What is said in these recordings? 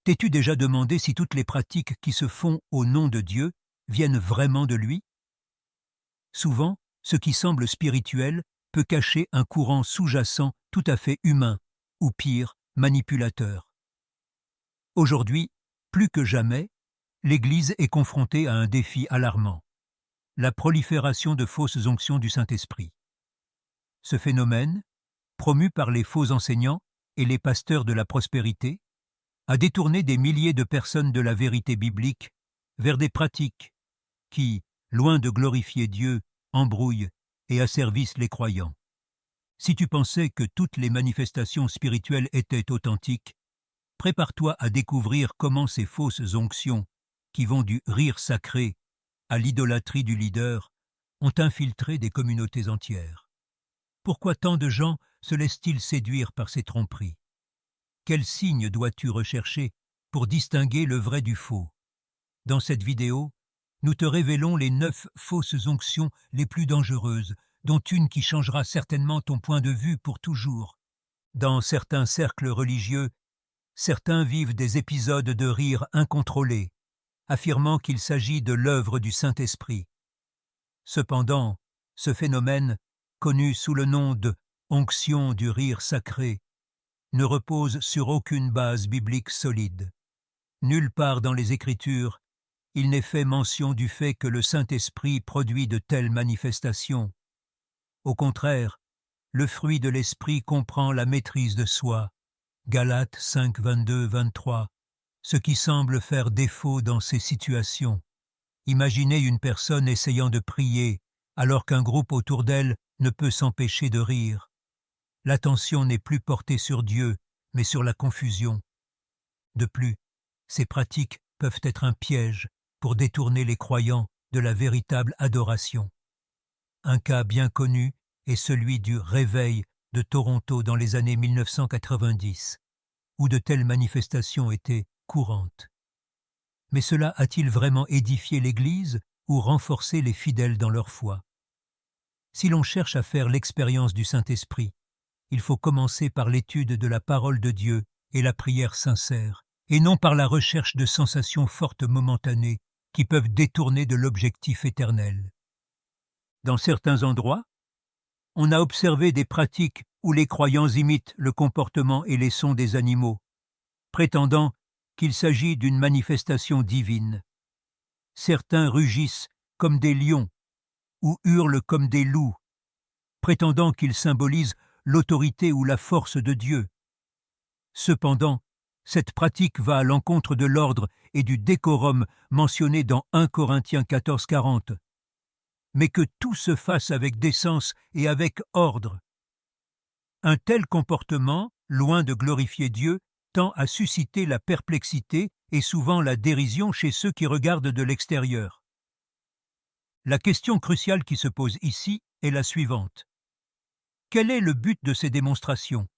T'es-tu déjà demandé si toutes les pratiques qui se font au nom de Dieu viennent vraiment de lui? Souvent, ce qui semble spirituel peut cacher un courant sous-jacent tout à fait humain, ou pire, manipulateur. Aujourd'hui, plus que jamais, l'Église est confrontée à un défi alarmant: la prolifération de fausses onctions du Saint-Esprit. Ce phénomène, promu par les faux enseignants et les pasteurs de la prospérité, a détourné des milliers de personnes de la vérité biblique vers des pratiques qui, loin de glorifier Dieu, embrouillent et asservissent les croyants. Si tu pensais que toutes les manifestations spirituelles étaient authentiques, prépare-toi à découvrir comment ces fausses onctions, qui vont du rire sacré à l'idolâtrie du leader, ont infiltré des communautés entières. Pourquoi tant de gens se laissent-ils séduire par ces tromperies? Quels signes dois-tu rechercher pour distinguer le vrai du faux? Dans cette vidéo, nous te révélons les 9 fausses onctions les plus dangereuses, dont une qui changera certainement ton point de vue pour toujours. Dans certains cercles religieux, certains vivent des épisodes de rire incontrôlés, affirmant qu'il s'agit de l'œuvre du Saint-Esprit. Cependant, ce phénomène, connu sous le nom de « onction du rire sacré », ne repose sur aucune base biblique solide. Nulle part dans les Écritures, il n'est fait mention du fait que le Saint-Esprit produit de telles manifestations. Au contraire, le fruit de l'Esprit comprend la maîtrise de soi, Galates 5, 22-23, ce qui semble faire défaut dans ces situations. Imaginez une personne essayant de prier, alors qu'un groupe autour d'elle ne peut s'empêcher de rire. L'attention n'est plus portée sur Dieu, mais sur la confusion. De plus, ces pratiques peuvent être un piège pour détourner les croyants de la véritable adoration. Un cas bien connu est celui du Réveil de Toronto dans les années 1990, où de telles manifestations étaient courantes. Mais cela a-t-il vraiment édifié l'Église ou renforcé les fidèles dans leur foi? Si l'on cherche à faire l'expérience du Saint-Esprit, il faut commencer par l'étude de la parole de Dieu et la prière sincère, et non par la recherche de sensations fortes momentanées qui peuvent détourner de l'objectif éternel. Dans certains endroits, on a observé des pratiques où les croyants imitent le comportement et les sons des animaux, prétendant qu'il s'agit d'une manifestation divine. Certains rugissent comme des lions ou hurlent comme des loups, prétendant qu'ils symbolisent l'autorité ou la force de Dieu. Cependant, cette pratique va à l'encontre de l'ordre et du décorum mentionné dans 1 Corinthiens 14, 40. Mais que tout se fasse avec décence et avec ordre. Un tel comportement, loin de glorifier Dieu, tend à susciter la perplexité et souvent la dérision chez ceux qui regardent de l'extérieur. La question cruciale qui se pose ici est la suivante. Quel est le but de ces démonstrations?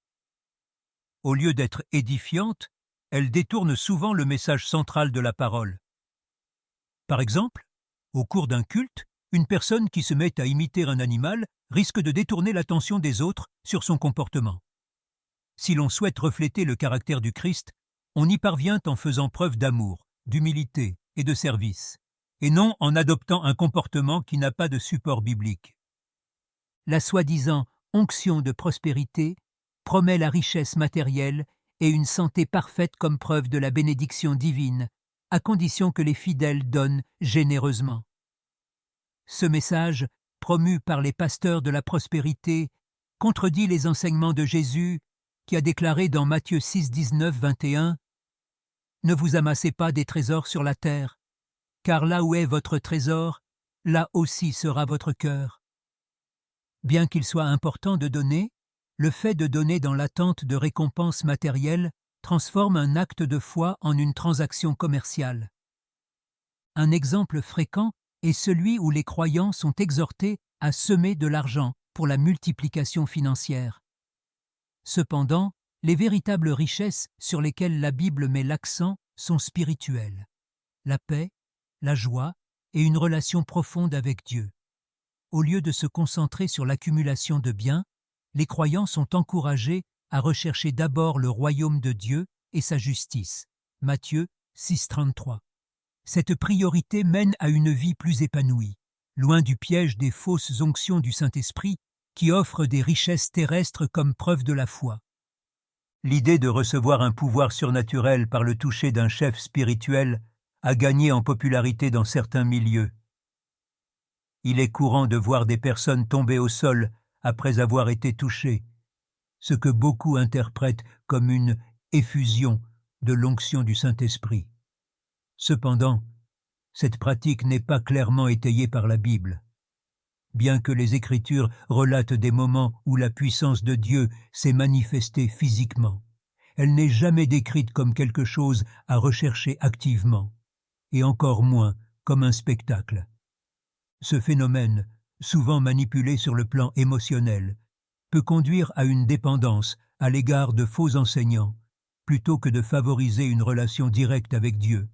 Au lieu d'être édifiantes, elles détournent souvent le message central de la parole. Par exemple, au cours d'un culte, une personne qui se met à imiter un animal risque de détourner l'attention des autres sur son comportement. Si l'on souhaite refléter le caractère du Christ, on y parvient en faisant preuve d'amour, d'humilité et de service, et non en adoptant un comportement qui n'a pas de support biblique. La soi-disant onction de prospérité promet la richesse matérielle et une santé parfaite comme preuve de la bénédiction divine, à condition que les fidèles donnent généreusement. Ce message, promu par les pasteurs de la prospérité, contredit les enseignements de Jésus, qui a déclaré dans Matthieu 6, 19, 21 « Ne vous amassez pas des trésors sur la terre, car là où est votre trésor, là aussi sera votre cœur. » Bien qu'il soit important de donner, le fait de donner dans l'attente de récompenses matérielles transforme un acte de foi en une transaction commerciale. Un exemple fréquent est celui où les croyants sont exhortés à semer de l'argent pour la multiplication financière. Cependant, les véritables richesses sur lesquelles la Bible met l'accent sont spirituelles: la paix, la joie et une relation profonde avec Dieu. Au lieu de se concentrer sur l'accumulation de biens, les croyants sont encouragés à rechercher d'abord le royaume de Dieu et sa justice, Matthieu 6,33. Cette priorité mène à une vie plus épanouie, loin du piège des fausses onctions du Saint-Esprit qui offrent des richesses terrestres comme preuve de la foi. L'idée de recevoir un pouvoir surnaturel par le toucher d'un chef spirituel a gagné en popularité dans certains milieux. Il est courant de voir des personnes tomber au sol après avoir été touchées, ce que beaucoup interprètent comme une effusion de l'onction du Saint-Esprit. Cependant, cette pratique n'est pas clairement étayée par la Bible. Bien que les Écritures relatent des moments où la puissance de Dieu s'est manifestée physiquement, elle n'est jamais décrite comme quelque chose à rechercher activement, et encore moins comme un spectacle. Ce phénomène, souvent manipulé sur le plan émotionnel, peut conduire à une dépendance à l'égard de faux enseignants, plutôt que de favoriser une relation directe avec Dieu.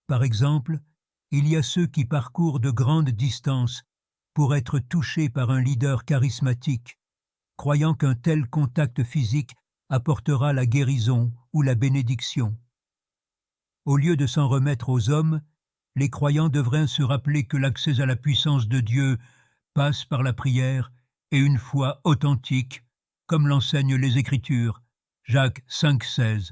Par exemple, il y a ceux qui parcourent de grandes distances pour être touchés par un leader charismatique, croyant qu'un tel contact physique apportera la guérison ou la bénédiction. Au lieu de s'en remettre aux hommes, les croyants devraient se rappeler que l'accès à la puissance de Dieu passe par la prière et une foi authentique, comme l'enseignent les Écritures, Jacques 5,16.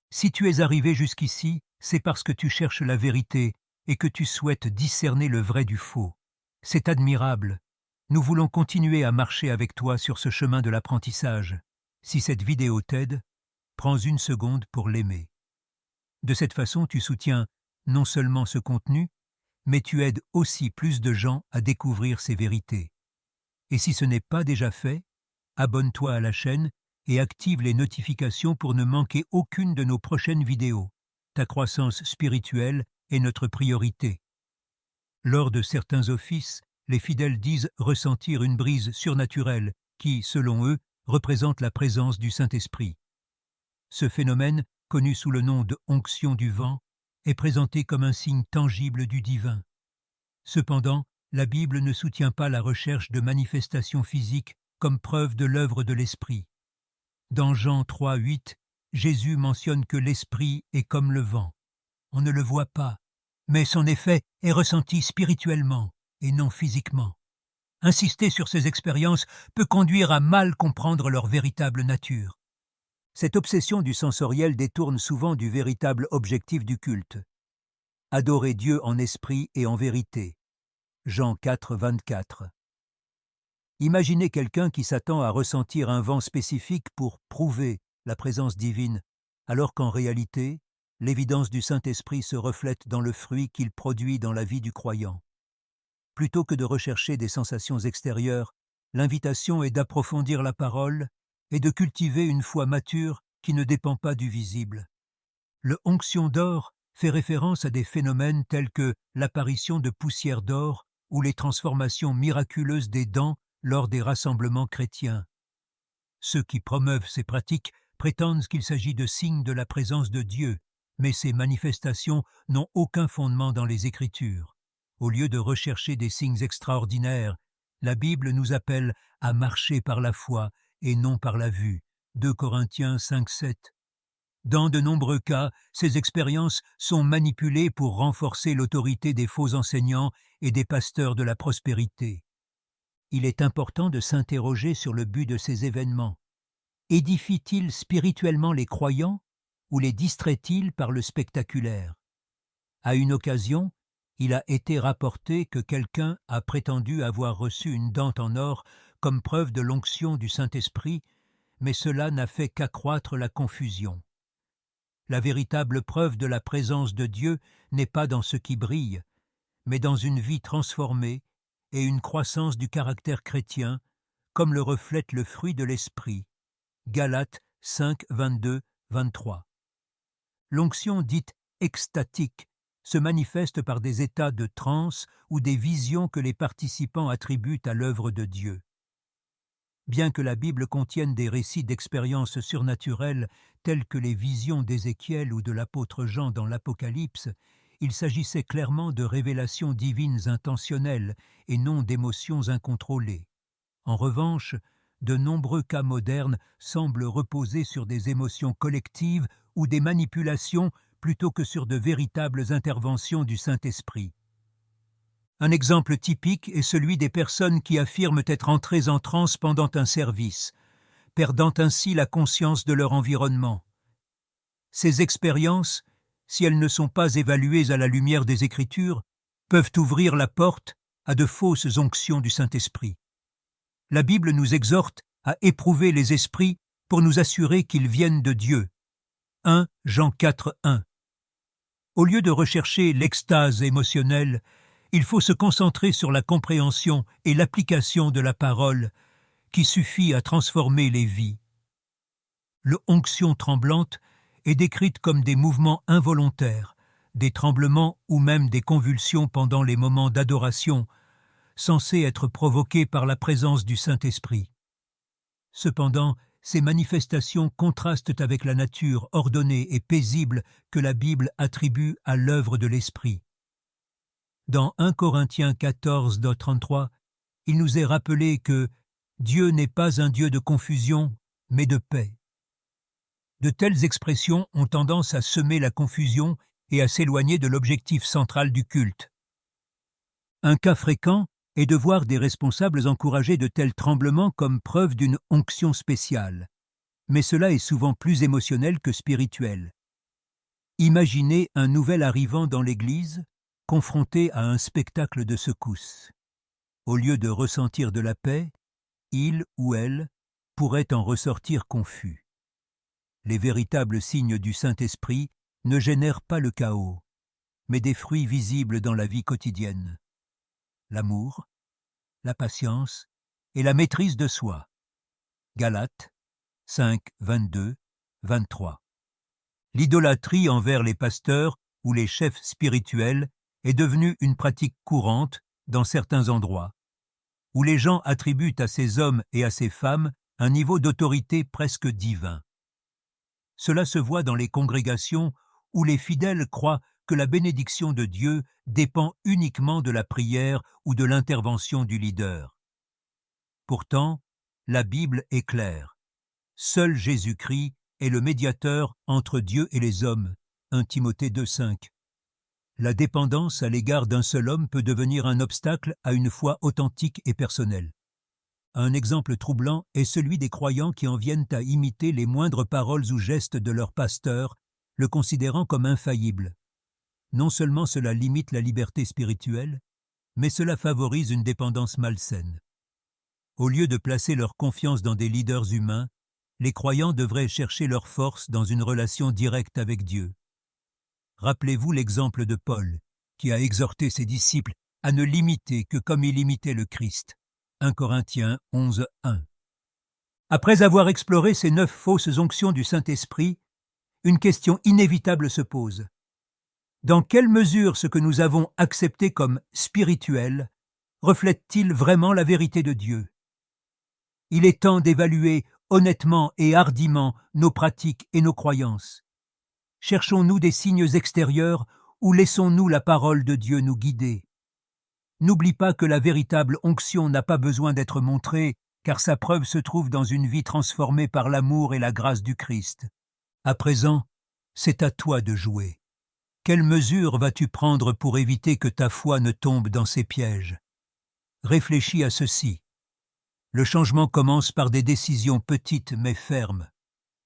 Si tu es arrivé jusqu'ici, c'est parce que tu cherches la vérité et que tu souhaites discerner le vrai du faux. C'est admirable. Nous voulons continuer à marcher avec toi sur ce chemin de l'apprentissage. Si cette vidéo t'aide, prends une seconde pour l'aimer. De cette façon, tu soutiens non seulement ce contenu, mais tu aides aussi plus de gens à découvrir ces vérités. Et si ce n'est pas déjà fait, abonne-toi à la chaîne et active les notifications pour ne manquer aucune de nos prochaines vidéos. Ta croissance spirituelle est notre priorité. Lors de certains offices, les fidèles disent ressentir une brise surnaturelle qui, selon eux, représente la présence du Saint-Esprit. Ce phénomène, connu sous le nom de onction du vent, est présenté comme un signe tangible du divin. Cependant, la Bible ne soutient pas la recherche de manifestations physiques comme preuve de l'œuvre de l'Esprit. Dans Jean 3,8, Jésus mentionne que l'Esprit est comme le vent. On ne le voit pas, mais son effet est ressenti spirituellement et non physiquement. Insister sur ces expériences peut conduire à mal comprendre leur véritable nature. Cette obsession du sensoriel détourne souvent du véritable objectif du culte. Adorer Dieu en esprit et en vérité. Jean 4, 24. Imaginez quelqu'un qui s'attend à ressentir un vent spécifique pour prouver la présence divine, alors qu'en réalité, l'évidence du Saint-Esprit se reflète dans le fruit qu'il produit dans la vie du croyant. Plutôt que de rechercher des sensations extérieures, l'invitation est d'approfondir la parole et de cultiver une foi mature qui ne dépend pas du visible. Le onction d'or fait référence à des phénomènes tels que l'apparition de poussières d'or ou les transformations miraculeuses des dents lors des rassemblements chrétiens. Ceux qui promeuvent ces pratiques prétendent qu'il s'agit de signes de la présence de Dieu, mais ces manifestations n'ont aucun fondement dans les Écritures. Au lieu de rechercher des signes extraordinaires, la Bible nous appelle à marcher par la foi et non par la vue. 2 Corinthiens 5,7. Dans de nombreux cas, ces expériences sont manipulées pour renforcer l'autorité des faux enseignants et des pasteurs de la prospérité. Il est important de s'interroger sur le but de ces événements. Édifie-t-il spirituellement les croyants ou les distrait-il par le spectaculaire? À une occasion, il a été rapporté que quelqu'un a prétendu avoir reçu une dent en or comme preuve de l'onction du Saint-Esprit, mais cela n'a fait qu'accroître la confusion. La véritable preuve de la présence de Dieu n'est pas dans ce qui brille, mais dans une vie transformée et une croissance du caractère chrétien, comme le reflète le fruit de l'Esprit. Galates 5, 22, 23. L'onction dite extatique se manifeste par des états de transe ou des visions que les participants attribuent à l'œuvre de Dieu. Bien que la Bible contienne des récits d'expériences surnaturelles tels que les visions d'Ézéchiel ou de l'apôtre Jean dans l'Apocalypse, il s'agissait clairement de révélations divines intentionnelles et non d'émotions incontrôlées. En revanche, de nombreux cas modernes semblent reposer sur des émotions collectives ou des manipulations plutôt que sur de véritables interventions du Saint-Esprit. Un exemple typique est celui des personnes qui affirment être entrées en transe pendant un service, perdant ainsi la conscience de leur environnement. Ces expériences, si elles ne sont pas évaluées à la lumière des Écritures, peuvent ouvrir la porte à de fausses onctions du Saint-Esprit. La Bible nous exhorte à éprouver les esprits pour nous assurer qu'ils viennent de Dieu. 1 Jean 4, 1. Au lieu de rechercher l'extase émotionnelle, il faut se concentrer sur la compréhension et l'application de la parole qui suffit à transformer les vies. L'onction tremblante est décrite comme des mouvements involontaires, des tremblements ou même des convulsions pendant les moments d'adoration, censés être provoqués par la présence du Saint-Esprit. Cependant, ces manifestations contrastent avec la nature ordonnée et paisible que la Bible attribue à l'œuvre de l'Esprit. Dans 1 Corinthiens 14, 33, il nous est rappelé que Dieu n'est pas un Dieu de confusion, mais de paix. De telles expressions ont tendance à semer la confusion et à s'éloigner de l'objectif central du culte. Un cas fréquent est de voir des responsables encourager de tels tremblements comme preuve d'une onction spéciale, mais cela est souvent plus émotionnel que spirituel. Imaginez un nouvel arrivant dans l'Église, confronté à un spectacle de secousses. Au lieu de ressentir de la paix, il ou elle pourrait en ressortir confus. Les véritables signes du Saint-Esprit ne génèrent pas le chaos, mais des fruits visibles dans la vie quotidienne. L'amour, la patience et la maîtrise de soi. Galates 5, 22, 23. L'idolâtrie envers les pasteurs ou les chefs spirituels est devenue une pratique courante dans certains endroits, où les gens attribuent à ces hommes et à ces femmes un niveau d'autorité presque divin. Cela se voit dans les congrégations où les fidèles croient que la bénédiction de Dieu dépend uniquement de la prière ou de l'intervention du leader. Pourtant, la Bible est claire. Seul Jésus-Christ est le médiateur entre Dieu et les hommes. 1 Timothée 2,5. La dépendance à l'égard d'un seul homme peut devenir un obstacle à une foi authentique et personnelle. Un exemple troublant est celui des croyants qui en viennent à imiter les moindres paroles ou gestes de leur pasteur, le considérant comme infaillible. Non seulement cela limite la liberté spirituelle, mais cela favorise une dépendance malsaine. Au lieu de placer leur confiance dans des leaders humains, les croyants devraient chercher leur force dans une relation directe avec Dieu. Rappelez-vous l'exemple de Paul, qui a exhorté ses disciples à ne l'imiter que comme il imitait le Christ. 1 Corinthiens 11, 1. Après avoir exploré ces 9 fausses onctions du Saint-Esprit, une question inévitable se pose. Dans quelle mesure ce que nous avons accepté comme spirituel reflète-t-il vraiment la vérité de Dieu? Il est temps d'évaluer honnêtement et hardiment nos pratiques et nos croyances. Cherchons-nous des signes extérieurs ou laissons-nous la parole de Dieu nous guider? N'oublie pas que la véritable onction n'a pas besoin d'être montrée, car sa preuve se trouve dans une vie transformée par l'amour et la grâce du Christ. À présent, c'est à toi de jouer. Quelles mesures vas-tu prendre pour éviter que ta foi ne tombe dans ces pièges? Réfléchis à ceci. Le changement commence par des décisions petites mais fermes.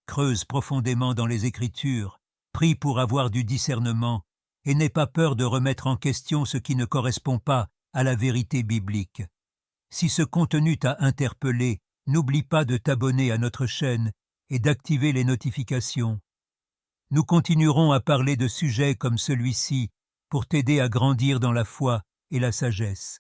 Creuse profondément dans les Écritures, prie pour avoir du discernement et n'aie pas peur de remettre en question ce qui ne correspond pas à la vérité biblique. Si ce contenu t'a interpellé, n'oublie pas de t'abonner à notre chaîne et d'activer les notifications. Nous continuerons à parler de sujets comme celui-ci pour t'aider à grandir dans la foi et la sagesse.